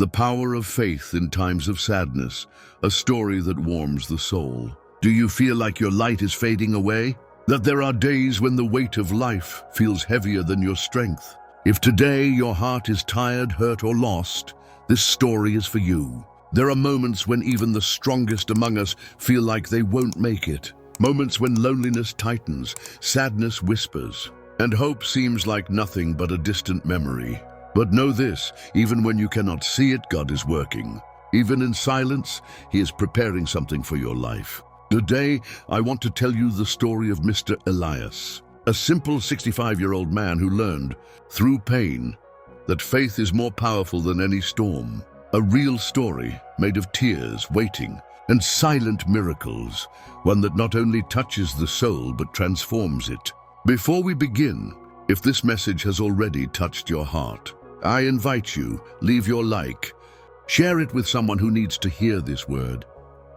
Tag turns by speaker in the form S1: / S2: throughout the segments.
S1: The power of faith in times of sadness, a story that warms the soul. Do you feel like your light is fading away? That there are days when the weight of life feels heavier than your strength? If today your heart is tired, hurt, or lost, this story is for you. There are moments when even the strongest among us feel like they won't make it. Moments when loneliness tightens, sadness whispers, and hope seems like nothing but a distant memory. But know this, even when you cannot see it, God is working. Even in silence, He is preparing something for your life. Today, I want to tell you the story of Mr. Elias, a simple 65-year-old man who learned, through pain, that faith is more powerful than any storm. A real story made of tears, waiting, and silent miracles, one that not only touches the soul but transforms it. Before we begin, if this message has already touched your heart, I invite you, leave your like, share it with someone who needs to hear this word.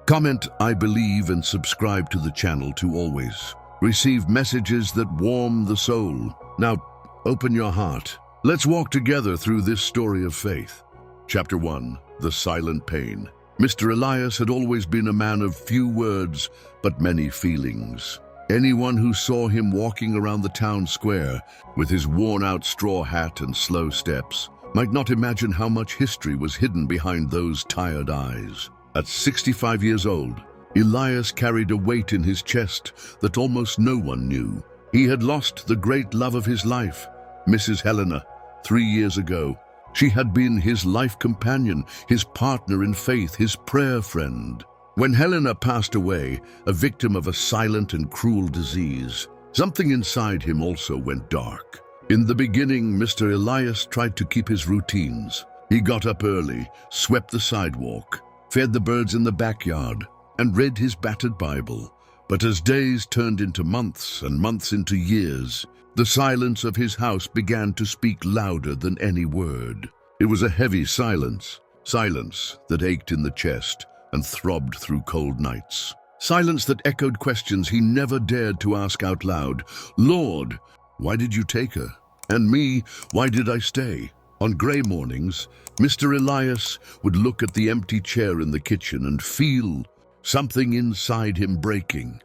S1: Comment, I believe, and subscribe to the channel to always receive messages that warm the soul. Now, open your heart. Let's walk together through this story of faith. Chapter 1, The Silent Pain. Mr. Elias had always been a man of few words, but many feelings. Anyone who saw him walking around the town square with his worn-out straw hat and slow steps might not imagine how much history was hidden behind those tired eyes. At 65 years old, Elias carried a weight in his chest that almost no one knew. He had lost the great love of his life, Mrs. Helena, 3 years ago. She had been his life companion, his partner in faith, his prayer friend. When Helena passed away, a victim of a silent and cruel disease, something inside him also went dark. In the beginning, Mr. Elias tried to keep his routines. He got up early, swept the sidewalk, fed the birds in the backyard, and read his battered Bible. But as days turned into months and months into years, the silence of his house began to speak louder than any word. It was a heavy silence, silence that ached in the chest and throbbed through cold nights. Silence that echoed questions he never dared to ask out loud. Lord, why did you take her? And me, why did I stay? On gray mornings, Mr. Elias would look at the empty chair in the kitchen and feel something inside him breaking,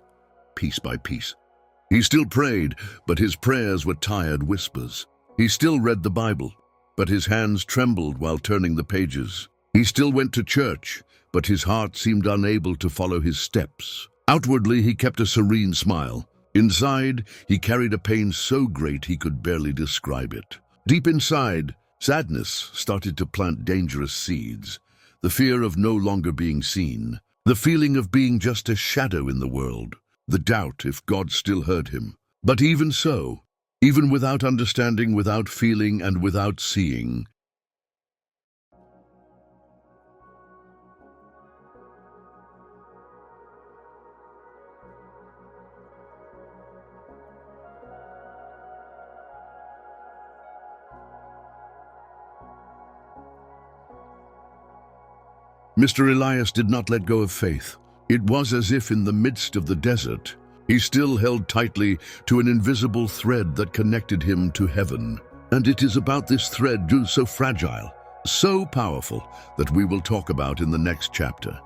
S1: piece by piece. He still prayed, but his prayers were tired whispers. He still read the Bible, but his hands trembled while turning the pages. He still went to church, but his heart seemed unable to follow his steps. Outwardly, he kept a serene smile. Inside, he carried a pain so great he could barely describe it. Deep inside, sadness started to plant dangerous seeds. The fear of no longer being seen, the feeling of being just a shadow in the world, the doubt if God still heard him. But even so, even without understanding, without feeling, and without seeing, Mr. Elias did not let go of faith. It was as if in the midst of the desert, he still held tightly to an invisible thread that connected him to heaven. And it is about this thread, so fragile, so powerful, that we will talk about in the next chapter.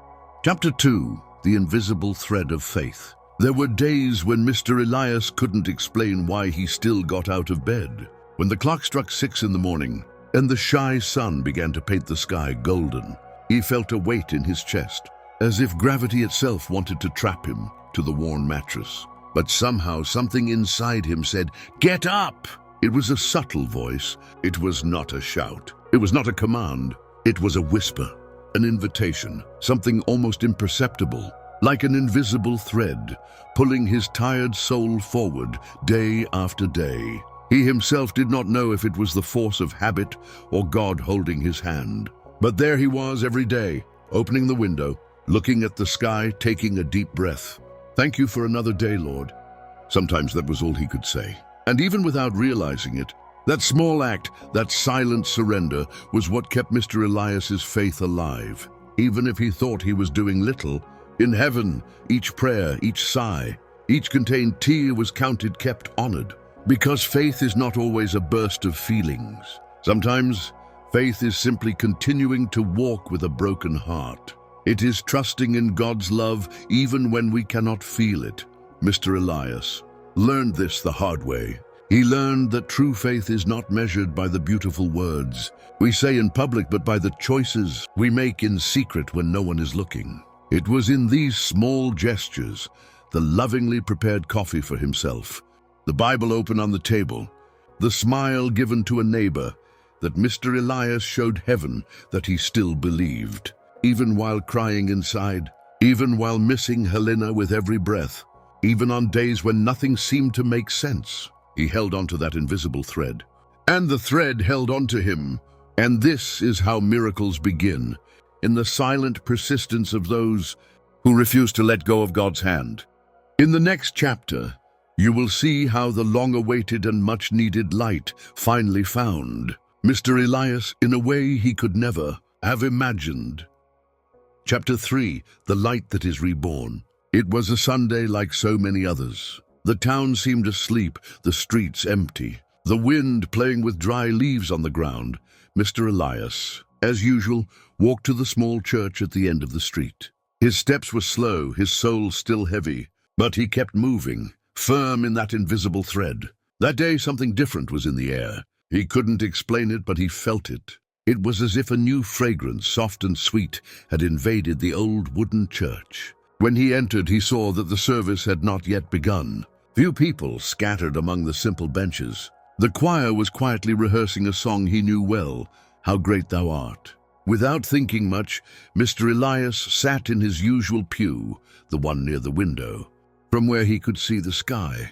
S1: Chapter 2, The Invisible Thread of Faith. There were days when Mr. Elias couldn't explain why he still got out of bed. When the clock struck 6 in the morning and the shy sun began to paint the sky golden, he felt a weight in his chest, as if gravity itself wanted to trap him to the worn mattress. But somehow something inside him said, "Get up!" It was a subtle voice. It was not a shout. It was not a command. It was a whisper, an invitation, something almost imperceptible, like an invisible thread, pulling his tired soul forward day after day. He himself did not know if it was the force of habit or God holding his hand. But there he was every day, opening the window, looking at the sky, taking a deep breath. "Thank you for another day, Lord." Sometimes that was all he could say. And even without realizing it, that small act, that silent surrender, was what kept Mr. Elias's faith alive. Even if he thought he was doing little, in heaven, each prayer, each sigh, each contained tear was counted, kept honored. Because faith is not always a burst of feelings. Sometimes, Faith is simply continuing to walk with a broken heart. It is trusting in God's love even when we cannot feel it. Mr. Elias learned this the hard way. He learned that true faith is not measured by the beautiful words we say in public, but by the choices we make in secret when no one is looking. It was in these small gestures, the lovingly prepared coffee for himself, the Bible open on the table, the smile given to a neighbor, that Mr. Elias showed heaven that he still believed. Even while crying inside, even while missing Helena with every breath, even on days when nothing seemed to make sense, he held onto that invisible thread. And the thread held onto him. And this is how miracles begin, in the silent persistence of those who refuse to let go of God's hand. In the next chapter, you will see how the long-awaited and much-needed light finally found Mr. Elias in a way he could never have imagined. Chapter 3, The Light That Is Reborn. It was a Sunday like so many others. The town seemed asleep, the streets empty, the wind playing with dry leaves on the ground. Mr. Elias, as usual, walked to the small church at the end of the street. His steps were slow, his soul still heavy, but he kept moving, firm in that invisible thread. That day something different was in the air. He couldn't explain it, but he felt it. It was as if a new fragrance, soft and sweet, had invaded the old wooden church. When he entered, he saw that the service had not yet begun. Few people scattered among the simple benches. The choir was quietly rehearsing a song he knew well, How Great Thou Art. Without thinking much, Mr. Elias sat in his usual pew, the one near the window, from where he could see the sky.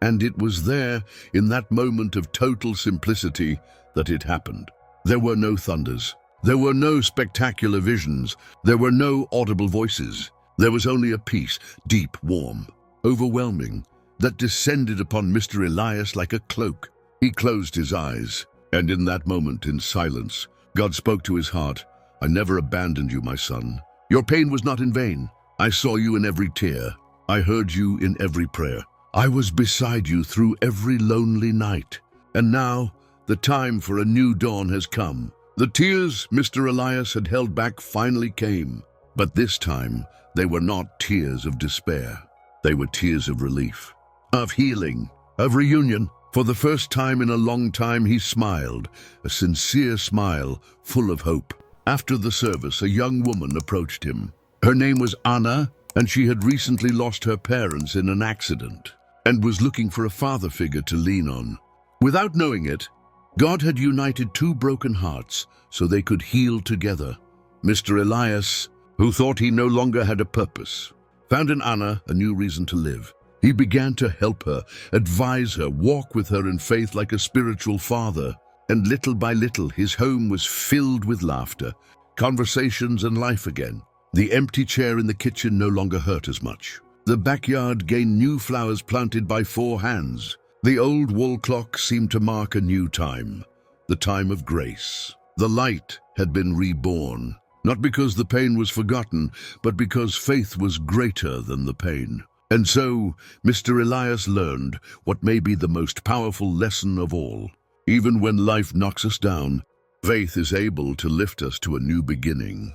S1: And it was there, in that moment of total simplicity, that it happened. There were no thunders. There were no spectacular visions. There were no audible voices. There was only a peace, deep, warm, overwhelming, that descended upon Mr. Elias like a cloak. He closed his eyes, and in that moment, in silence, God spoke to his heart. I never abandoned you, my son. Your pain was not in vain. I saw you in every tear. I heard you in every prayer. I was beside you through every lonely night. And now, the time for a new dawn has come. The tears Mr. Elias had held back finally came. But this time, they were not tears of despair. They were tears of relief, of healing, of reunion. For the first time in a long time, he smiled, a sincere smile, full of hope. After the service, a young woman approached him. Her name was Anna, and she had recently lost her parents in an accident and was looking for a father figure to lean on. Without knowing it, God had united two broken hearts so they could heal together. Mr. Elias, who thought he no longer had a purpose, found in Anna a new reason to live. He began to help her, advise her, walk with her in faith like a spiritual father. And little by little, his home was filled with laughter, conversations, and life again. The empty chair in the kitchen no longer hurt as much. The backyard gained new flowers planted by 4 hands. The old wall clock seemed to mark a new time, the time of grace. The light had been reborn, not because the pain was forgotten, but because faith was greater than the pain. And so, Mr. Elias learned what may be the most powerful lesson of all. Even when life knocks us down, faith is able to lift us to a new beginning.